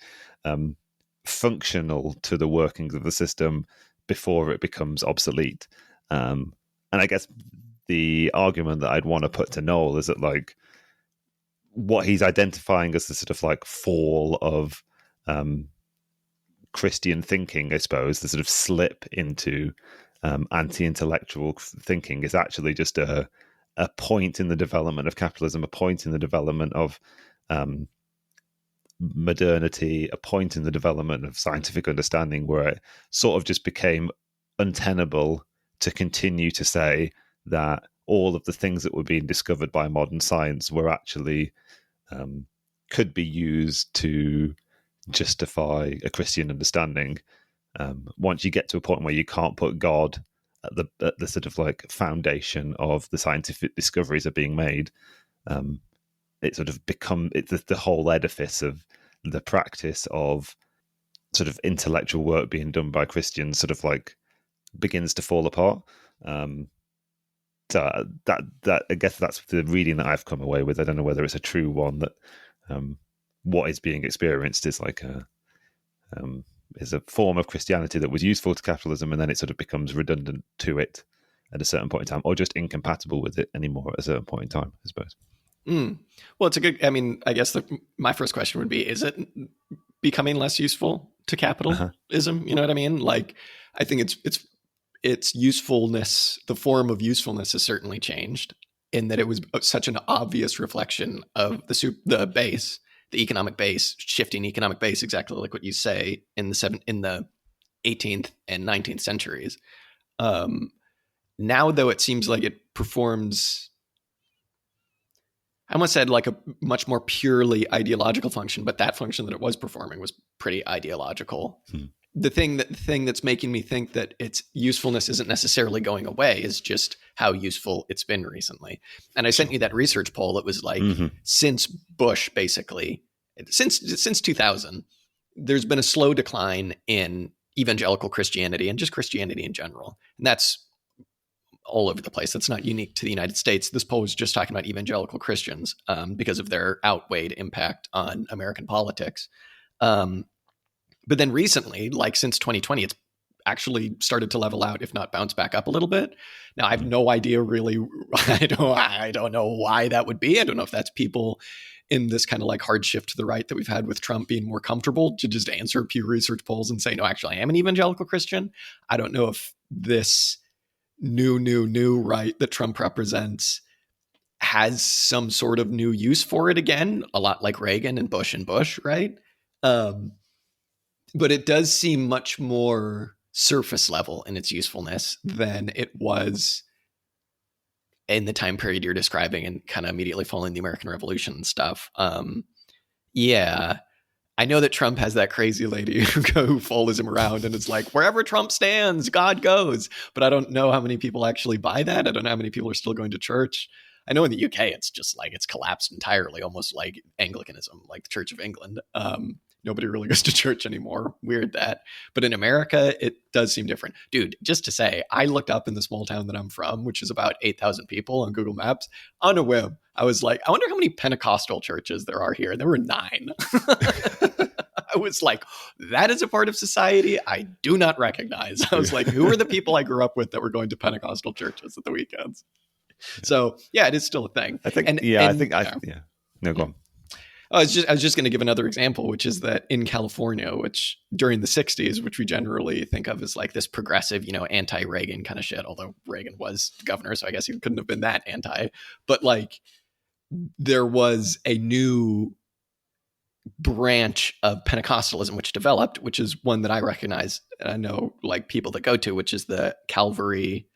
functional to the workings of the system before it becomes obsolete. And I guess the argument that I'd want to put to Noll is that like what he's identifying as the sort of like fall of Christian thinking, I suppose, the sort of slip into anti-intellectual thinking is actually just a point in the development of capitalism, a point in the development of modernity, a point in the development of scientific understanding where it sort of just became untenable to continue to say that all of the things that were being discovered by modern science were actually could be used to justify a Christian understanding. Once you get to a point where you can't put God at the sort of like foundation of the scientific discoveries that are being made, it sort of the whole edifice of the practice of sort of intellectual work being done by Christians sort of like begins to fall apart. So that I guess that's the reading that I've come away with. I don't know whether it's a true one, that what is being experienced is like is a form of Christianity that was useful to capitalism, and then it sort of becomes redundant to it at a certain point in time, or just incompatible with it anymore at a certain point in time, I suppose. Well, it's a good, I mean, I guess my first question would be, is it becoming less useful to capitalism? You know what I mean? Like, I think its usefulness, the form of usefulness has certainly changed, in that it was such an obvious reflection of the base, the economic base, shifting economic base, exactly like what you say, in the 18th and 19th centuries. Now, though, it seems like it performs, I almost said like a much more purely ideological function, but that function that it was performing was pretty ideological. The thing that's making me think that its usefulness isn't necessarily going away is just how useful it's been recently. And I sent you that research poll. It was like, since Bush, basically, since 2000, there's been a slow decline in evangelical Christianity and just Christianity in general. And that's all over the place. That's not unique to the United States. This poll was just talking about evangelical Christians because of their outweighed impact on American politics. But then recently, like since 2020, it's actually started to level out, if not bounce back up a little bit. Now, I have no idea really. I don't know why that would be. I don't know if that's people in this kind of like hard shift to the right that we've had with Trump being more comfortable to just answer Pew Research polls and say, no, actually, I am an evangelical Christian. I don't know if this new right that Trump represents has some sort of new use for it again, a lot like Reagan and Bush, right? But it does seem much more surface level in its usefulness than it was in the time period you're describing and kind of immediately following the American Revolution and stuff. Yeah, I know that Trump has that crazy lady who follows him around and it's like, wherever Trump stands, God goes. But I don't know how many people actually buy that. I don't know how many people are still going to church. I know in the UK, it's just like it's collapsed entirely, almost like Anglicanism, like the Church of England. Nobody really goes to church anymore. Weird that. But in America, it does seem different. Dude, just to say, I looked up in the small town that I'm from, which is about 8,000 people on Google Maps, on a whim. I was like, I wonder how many Pentecostal churches there are here. There were 9. I was like, that is a part of society I do not recognize. I was like, who are the people I grew up with that were going to Pentecostal churches at the weekends? So yeah, it is still a thing. I think, No, go on. I was just going to give another example, which is that in California, which during the 60s, which we generally think of as like this progressive, anti-Reagan kind of shit, although Reagan was governor, so I guess he couldn't have been that anti. But like there was a new branch of Pentecostalism which developed, which is one that I recognize and I know like people that go to, which is the Calvary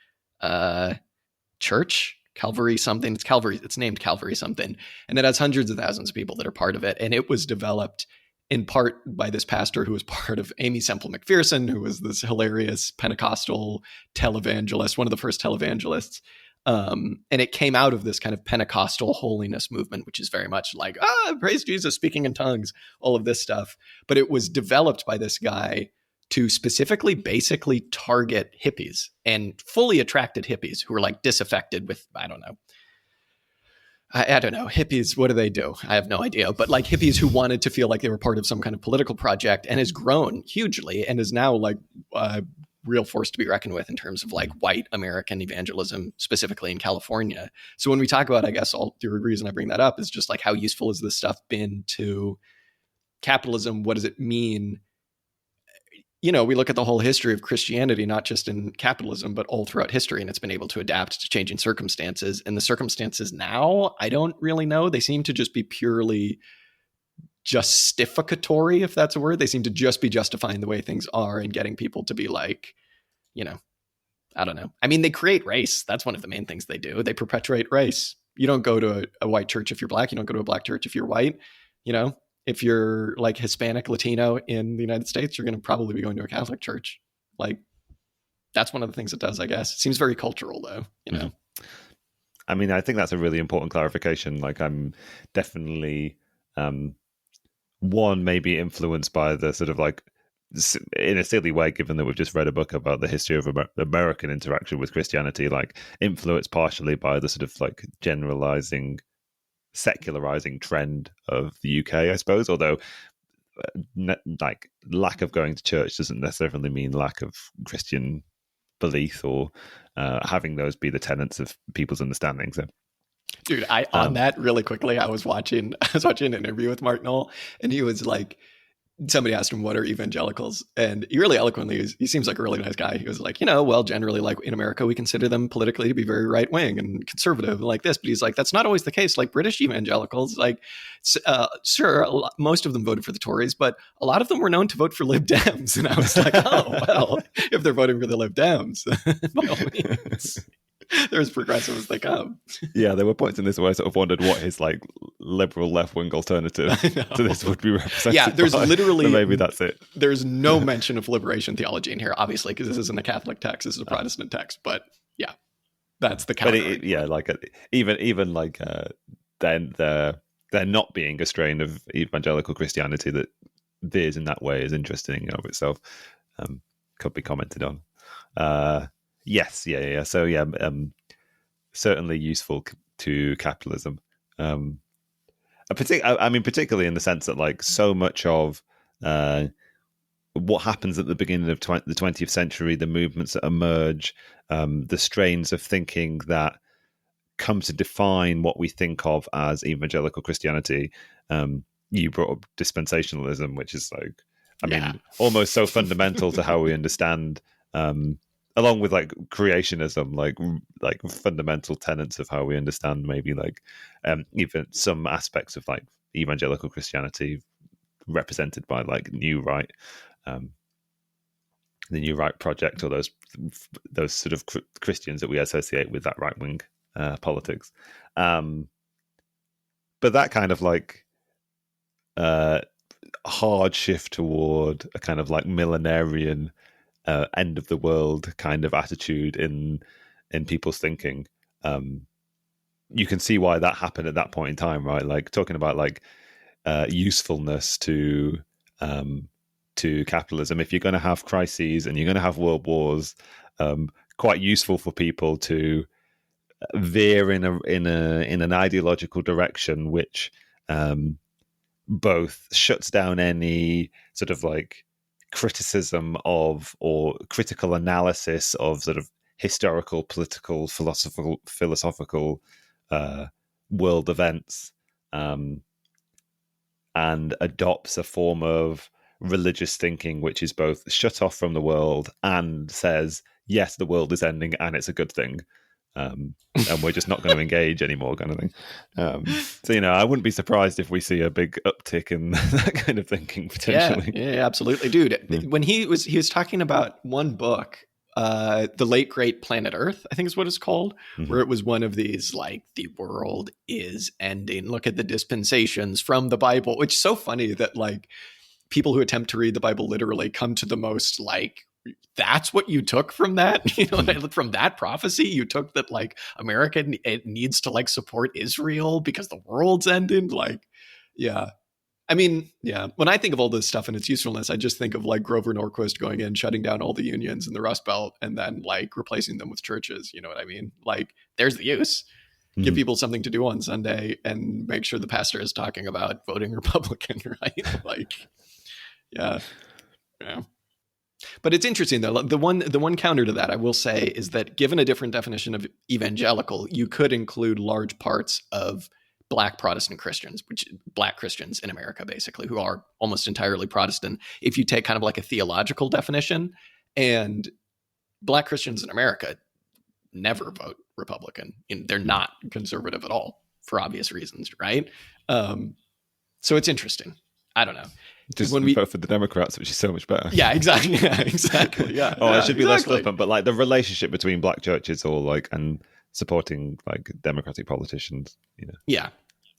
Church. Calvary something. It's Calvary. It's named Calvary something. And it has hundreds of thousands of people that are part of it. And it was developed in part by this pastor who was part of Amy Semple McPherson, who was this hilarious Pentecostal televangelist, one of the first televangelists. And it came out of this kind of Pentecostal holiness movement, which is very much like, praise Jesus, speaking in tongues, all of this stuff. But it was developed by this guy to specifically basically target hippies and fully attracted hippies who were like disaffected with, I don't know, hippies. What do they do? I have no idea. But like hippies who wanted to feel like they were part of some kind of political project, and has grown hugely and is now like a real force to be reckoned with in terms of like white American evangelism, specifically in California. So when we talk about, I guess the reason I bring that up is just like how useful has this stuff been to capitalism? What does it mean? We look at the whole history of Christianity, not just in capitalism, but all throughout history, and it's been able to adapt to changing circumstances. And the circumstances now, I don't really know. They seem to just be purely justificatory, if that's a word. They seem to just be justifying the way things are and getting people to be like, I don't know. I mean, they create race. That's one of the main things they do. They perpetuate race. You don't go to a white church if you're black. You don't go to a black church if you're white. If you're like Hispanic, Latino in the United States, you're going to probably be going to a Catholic church. Like that's one of the things it does, I guess. It seems very cultural though, I mean, I think that's a really important clarification. Like, I'm definitely one maybe influenced by the sort of like, in a silly way, given that we've just read a book about the history of American interaction with Christianity, like influenced partially by the sort of like generalizing, secularizing trend of the UK, I suppose. Although, like, lack of going to church doesn't necessarily mean lack of Christian belief or having those be the tenets of people's understanding. So, dude, on that really quickly, I was watching an interview with Mark Noll, and he was like, somebody asked him, what are evangelicals? And he really eloquently, he seems like a really nice guy. He was like, well, generally, like in America, we consider them politically to be very right wing and conservative like this. But he's like, that's not always the case. Like British evangelicals, like, sure, most of them voted for the Tories, but a lot of them were known to vote for Lib Dems. And I was like, oh, well, if they're voting for the Lib Dems, by all means. They're as progressive as they come. Yeah, there were points in this where I sort of wondered what his like liberal left-wing alternative to this would be represented. Yeah, there's by. literally, So maybe that's it. There's no mention of liberation theology in here, obviously, because this isn't a Catholic text, this is a Protestant text. But yeah, that's the counter. But like even like then there not being a strain of evangelical Christianity that veers in that way is interesting in of itself. Could be commented on. Yes, yeah. So yeah, certainly useful to capitalism. Particularly in the sense that like so much of what happens at the beginning of the 20th century, the movements that emerge, the strains of thinking that come to define what we think of as evangelical Christianity. You brought up dispensationalism, which is like, I mean, almost so fundamental to how we understand. Along with like creationism, like fundamental tenets of how we understand maybe like even some aspects of like evangelical Christianity represented by like New Right, the New Right project, or those sort of Christians that we associate with that right wing politics. But that kind of like hard shift toward a kind of like millenarian end of the world kind of attitude in people's thinking. You can see why that happened at that point in time, right? Like talking about like usefulness to capitalism. If you're going to have crises and you're going to have world wars, quite useful for people to veer in an ideological direction which both shuts down any sort of like criticism of or critical analysis of sort of historical, political, philosophical world events, and adopts a form of religious thinking which is both shut off from the world and says, yes, the world is ending and it's a good thing. And we're just not going to engage anymore, kind of thing. So, I wouldn't be surprised if we see a big uptick in that kind of thinking potentially. Yeah, absolutely, dude. When he was talking about one book, The Late Great Planet Earth, I think is what it's called, where it was one of these like the world is ending. Look at the dispensations from the Bible, which is so funny that like people who attempt to read the Bible literally come to the most like, that's what you took from that, from that prophecy. You took that like America needs to like support Israel because the world's ended. Like, yeah. I mean, yeah. When I think of all this stuff and its usefulness, I just think of like Grover Norquist going in, shutting down all the unions in the Rust Belt, and then like replacing them with churches. You know what I mean? Like, there's the use. Give people something to do on Sunday and make sure the pastor is talking about voting Republican, right? Like, yeah. But it's interesting though. The one counter to that I will say is that given a different definition of evangelical, you could include large parts of Black Protestant Christians, which Black Christians in America, basically, who are almost entirely Protestant. If you take kind of like a theological definition, and Black Christians in America never vote Republican. They're not conservative at all for obvious reasons, right? So it's interesting. I don't know. Just when we vote for the Democrats, which is so much better. Yeah, exactly. Yeah, exactly. Yeah. I should be less flippant, but like the relationship between Black churches or like and supporting like Democratic politicians, Yeah.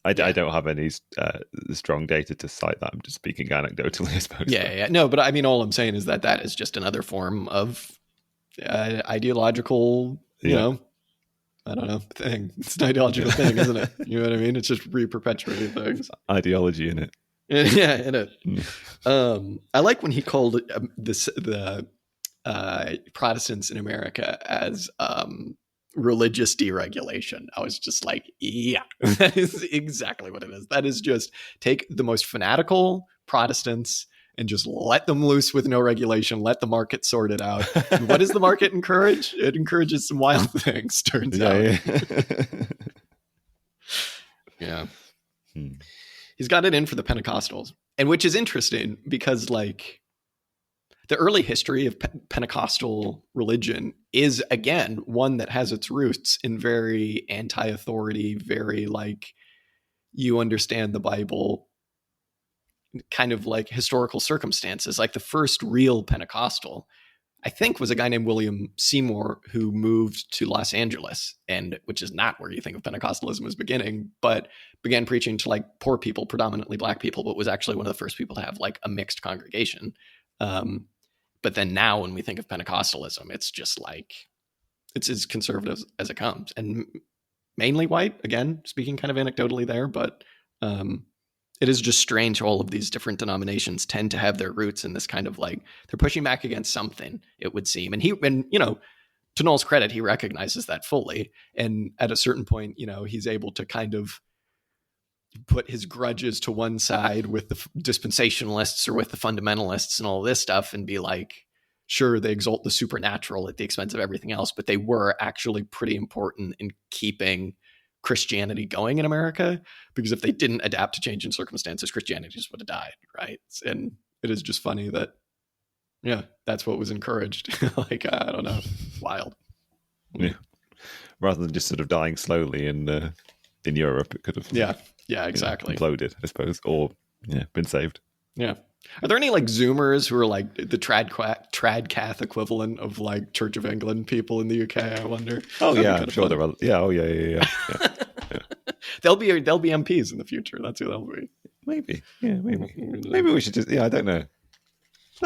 I don't have any strong data to cite that. I'm just speaking anecdotally, I suppose. Yeah. No, but I mean, all I'm saying is that is just another form of ideological, I don't know, thing. It's an ideological thing, isn't it? You know what I mean? It's just re-perpetuating things. Ideology in it. Yeah, in it. I like when he called the Protestants in America as religious deregulation. I was just like, yeah, that is exactly what it is. That is just take the most fanatical Protestants and just let them loose with no regulation, let the market sort it out. And what does the market encourage? It encourages some wild things, turns out. Yeah. He's got it in for the Pentecostals. And which is interesting because like the early history of Pentecostal religion is, again, one that has its roots in very anti-authority, very like you understand the Bible kind of like historical circumstances. Like the first real Pentecostal, I think, was a guy named William Seymour who moved to Los Angeles, and which is not where you think of Pentecostalism as beginning, but began preaching to like poor people, predominantly black people, but was actually one of the first people to have like a mixed congregation. But then now when we think of Pentecostalism, it's just like, it's as conservative as it comes, and mainly white, again, speaking kind of anecdotally there, but it is just strange. All of these different denominations tend to have their roots in this kind of like, they're pushing back against something, it would seem. And you know, to Noll's credit, he recognizes that fully. And at a certain point, you know, he's able to kind of put his grudges to one side with the dispensationalists or with the fundamentalists and all this stuff and be like, sure, they exalt the supernatural at the expense of everything else, but they were actually pretty important in keeping Christianity going in America, because if they didn't adapt to changing circumstances, Christianity just would have died, right? And it is just funny that, yeah, that's what was encouraged. Like, I don't know, wild. Yeah, rather than just sort of dying slowly in Europe, it could have exactly imploded, I suppose, or been saved. Yeah. Are there any like Zoomers who are like the trad-cath equivalent of like Church of England people in the UK? I wonder. Oh yeah, I'm sure there are. Yeah. Oh yeah. They'll be MPs in the future. That's who they'll be. Maybe. Yeah. Maybe we should just. Yeah. I don't know.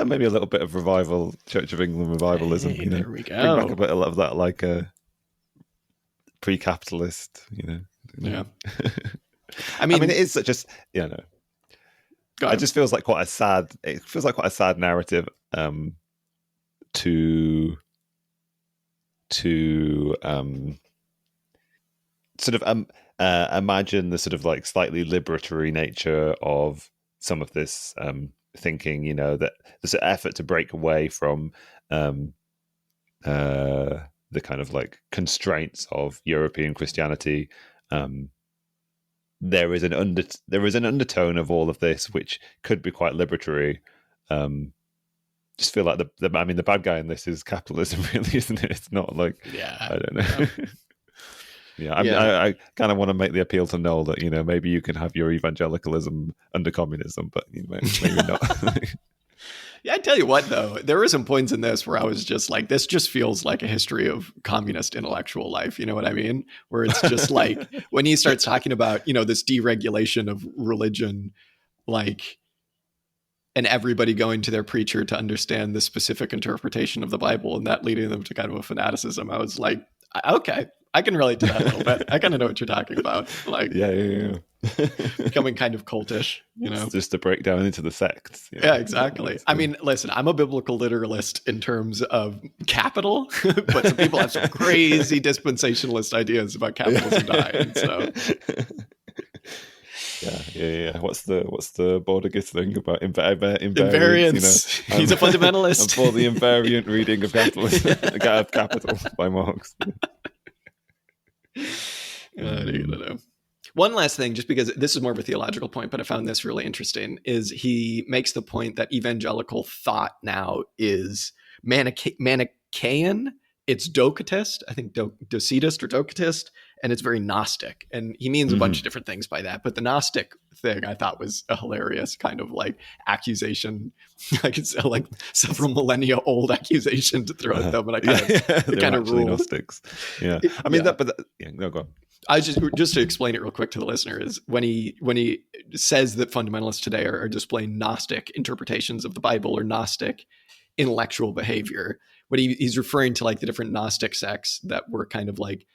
Maybe a little bit of revival, Church of England revivalism. Hey, there we go. Bring back a bit of that, like a pre-capitalist. Yeah. I mean, it is just no. It just feels like quite a sad. It feels like quite a sad narrative to sort of imagine the sort of like slightly liberatory nature of some of this thinking. You know, that there's an effort to break away from the kind of like constraints of European Christianity. There is an undertone of all of this which could be quite liberatory. Just feel like the bad guy in this is capitalism, really, isn't it? It's not like I don't know. I kind of want to make the appeal to Noll that maybe you can have your evangelicalism under communism, but maybe not. Yeah, I tell you what, though, there were some points in this where I was just like, this just feels like a history of communist intellectual life. You know what I mean? Where it's just like when he starts talking about, this deregulation of religion, like, and everybody going to their preacher to understand the specific interpretation of the Bible and that leading them to kind of a fanaticism. I was like, okay, I can relate to that a little bit. I kind of know what you're talking about. Like, yeah. Becoming kind of cultish, It's just to break down into the sects. Yeah, exactly. I mean, listen, I'm a biblical literalist in terms of capital, but some people have some crazy dispensationalist ideas about capitalism dying. So, yeah. What's the Bordegas thing about invariance? He's a fundamentalist. I'm for the invariant reading of capitalism, of Capital by Marx. I don't know. One last thing, just because this is more of a theological point, but I found this really interesting, is he makes the point that evangelical thought now is Manichaean. It's Docetist, I think Docetist or Docetist, and it's very Gnostic. And he means a bunch of different things by that. But the Gnostic thing I thought was a hilarious kind of like accusation, like it's like several millennia old accusation to throw at them. And I kind of ruled. Gnostics. Yeah. I mean, go on. I just to explain it real quick to the listener is when he says that fundamentalists today are displaying Gnostic interpretations of the Bible or Gnostic intellectual behavior, what he's referring to like the different Gnostic sects that were kind of like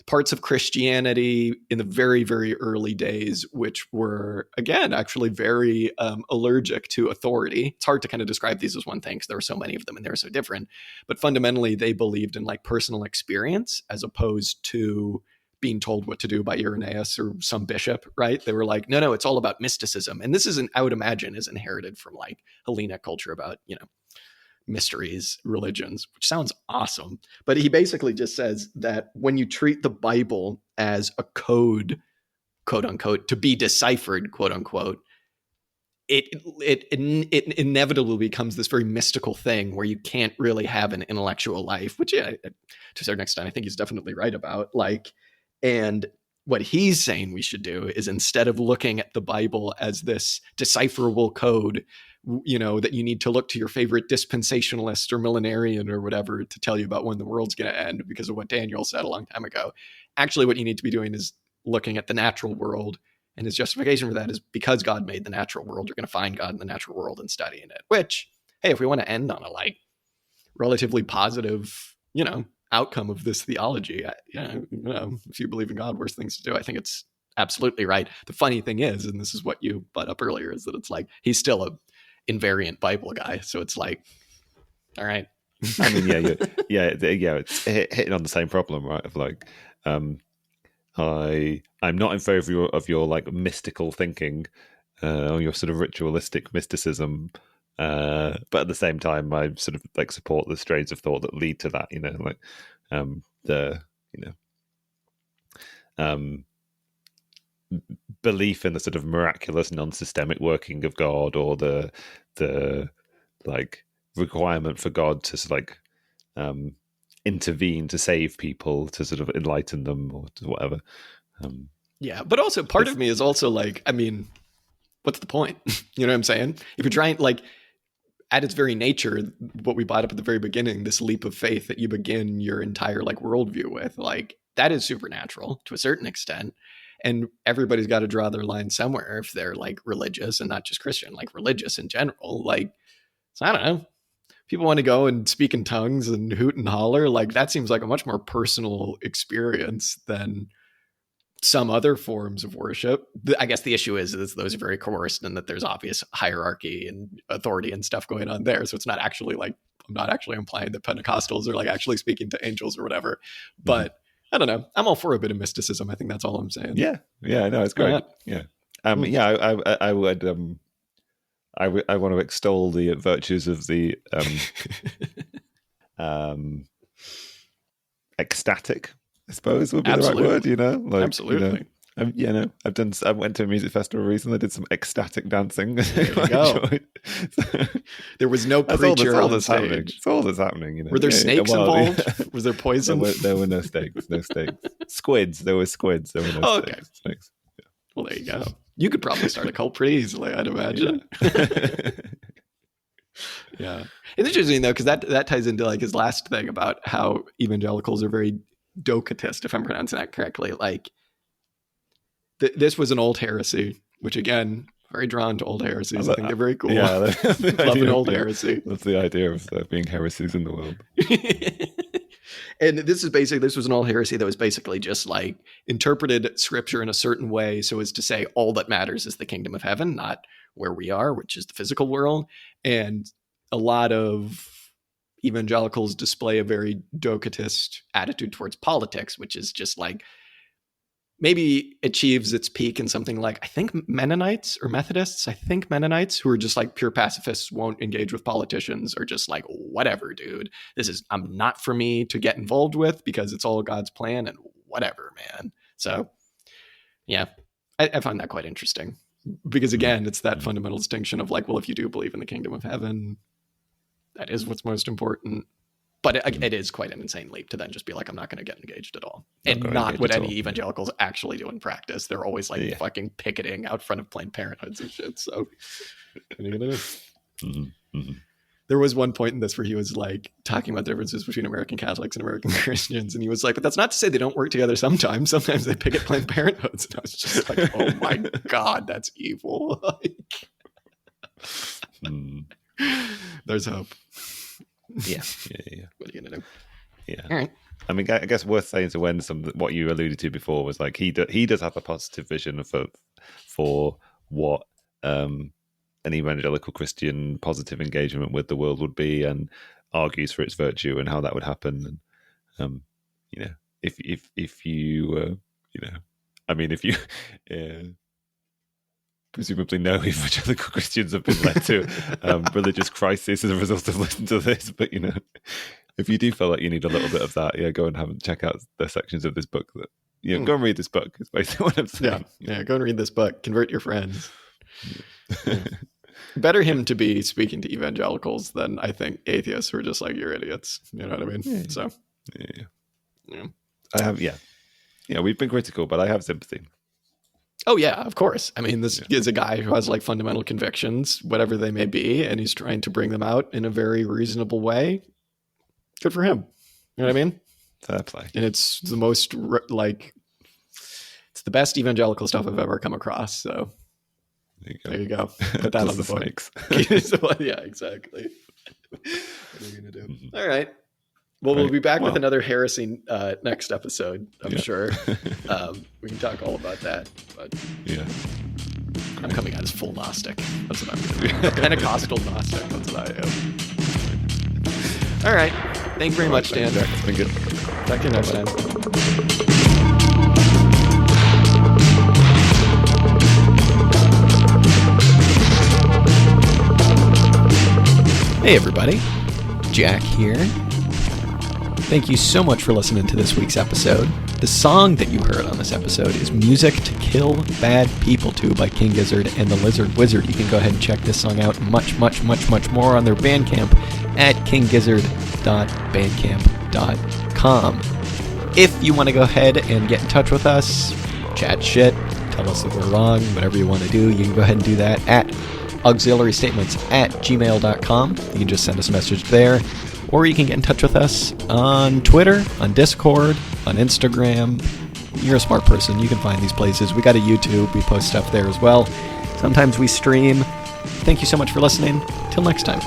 parts of Christianity in the very, very early days, which were, again, actually very allergic to authority. It's hard to kind of describe these as one thing because there were so many of them and they were so different. But fundamentally, they believed in like personal experience as opposed to being told what to do by Irenaeus or some bishop, right? They were like, no, it's all about mysticism. And this isn't, I would imagine, is inherited from like Hellenic culture about, mysteries, religions, which sounds awesome. But he basically just says that when you treat the Bible as a code, quote unquote, to be deciphered, quote unquote, it inevitably becomes this very mystical thing where you can't really have an intellectual life, which to a certain extent, I think he's definitely right about. Like, and what he's saying we should do is, instead of looking at the Bible as this decipherable code, that you need to look to your favorite dispensationalist or millenarian or whatever to tell you about when the world's going to end because of what Daniel said a long time ago. Actually, what you need to be doing is looking at the natural world. And his justification for that is because God made the natural world, you're going to find God in the natural world and studying it. Which, hey, if we want to end on a like relatively positive, outcome of this theology, if you believe in God, worst things to do, I think it's absolutely right. The funny thing is, and this is what you brought up earlier, is that it's like he's still a invariant Bible guy, so it's like, all right. I mean, it's hitting on the same problem, right? Of like, I'm not in favor of your like mystical thinking, or your sort of ritualistic mysticism, but at the same time, I sort of like support the strains of thought that lead to that. Belief in the sort of miraculous, non-systemic working of God, or the like requirement for God to like intervene to save people, to sort of enlighten them or to whatever. But also part of me is also like, I mean, what's the point? You know what I'm saying? If you're trying, like, at its very nature, what we brought up at the very beginning, this leap of faith that you begin your entire like worldview with, like, that is supernatural to a certain extent. And everybody's got to draw their line somewhere if they're like religious, and not just Christian, like religious in general. Like, so I don't know. People want to go and speak in tongues and hoot and holler. Like, that seems like a much more personal experience than some other forms of worship. I guess the issue is those are very coerced, and that there's obvious hierarchy and authority and stuff going on there. So it's not actually like, I'm not actually implying that Pentecostals are like actually speaking to angels or whatever. But I don't know. I'm all for a bit of mysticism. I think that's all I'm saying. Yeah, no, it's great. Yeah, I would. I want to extol the virtues of the ecstatic, I suppose would be the right word. Like, absolutely. I went to a music festival recently. I did some ecstatic dancing. There you go. There was no preacher on stage. It's all that's happening. Were there snakes involved? Was there poison? There were no snakes. No snakes. Squids. There were squids. There were no snakes. Yeah. Well, there you go. You could probably start a cult pretty easily, I'd imagine. Yeah. It's interesting though, because that ties into like his last thing about how evangelicals are very Docatist, if I'm pronouncing that correctly. Like, this was an old heresy, which again, very drawn to old heresies. I think they're very cool. Yeah, love an old heresy. That's the idea of there being heresies in the world. And this was an old heresy that was basically just like interpreted scripture in a certain way so as to say all that matters is the kingdom of heaven, not where we are, which is the physical world. And a lot of evangelicals display a very Docatist attitude towards politics, which is just like, maybe achieves its peak in something like, I think Mennonites or Methodists, who are just like pure pacifists, won't engage with politicians, or just like, whatever, dude, I'm not for me to get involved with because it's all God's plan and whatever, man. So yeah, I find that quite interesting because again, it's that fundamental distinction of like, well, if you do believe in the kingdom of heaven, that is what's most important. But it is quite an insane leap to then just be like, I'm not going to get engaged at all. And not what any evangelicals actually do in practice. They're always like fucking picketing out front of Planned Parenthoods and shit. So what are you going to do? There was one point in this where he was like talking about the differences between American Catholics and American Christians. And he was like, but that's not to say they don't work together sometimes. Sometimes they picket Planned Parenthoods. And I was just like, oh my God, that's evil. There's hope. Yeah. What are you gonna do? Yeah. All right. I mean, I guess worth saying to when what you alluded to before was like he does have a positive vision for what an evangelical Christian positive engagement with the world would be, and argues for its virtue and how that would happen. And if you I mean, if you presumably no evangelical Christians have been led to religious crisis as a result of listening to this, but if you do feel like you need a little bit of that, go and check out the sections of this book that go and read this book. Is basically what I'm saying. Yeah, go and read this book. Convert your friends. Yeah. Better him to be speaking to evangelicals than I think atheists who are just like, you're idiots. You know what I mean? Yeah. So yeah. I have we've been critical, but I have sympathy. Oh yeah, of course. I mean, this is a guy who has like fundamental convictions, whatever they may be, and he's trying to bring them out in a very reasonable way. Good for him. You know what I mean? Fair play. And it's the most it's the best evangelical stuff I've ever come across. So there you go. Put that on the book. Yeah, exactly. What are you gonna do? Mm-hmm. All right. Well, we'll be back with another heresy next episode, I'm sure. We can talk all about that. But I'm coming out as full Gnostic. That's what I'm going to be. Pentecostal Gnostic. That's what I am. All right. Thank you very much, Dan. It's been good. Talk to you next time. Hey, everybody. Jack here. Thank you so much for listening to this week's episode. The song that you heard on this episode is Music to Kill Bad People To by King Gizzard and the Lizard Wizard. You can go ahead and check this song out much more on their Bandcamp at kinggizzard.bandcamp.com. If you want to go ahead and get in touch with us, chat shit, tell us that we're wrong, whatever you want to do, you can go ahead and do that at auxiliarystatements@gmail.com. You can just send us a message there. Or you can get in touch with us on Twitter, on Discord, on Instagram. You're a smart person. You can find these places. We got a YouTube. We post stuff there as well. Sometimes we stream. Thank you so much for listening. Till next time.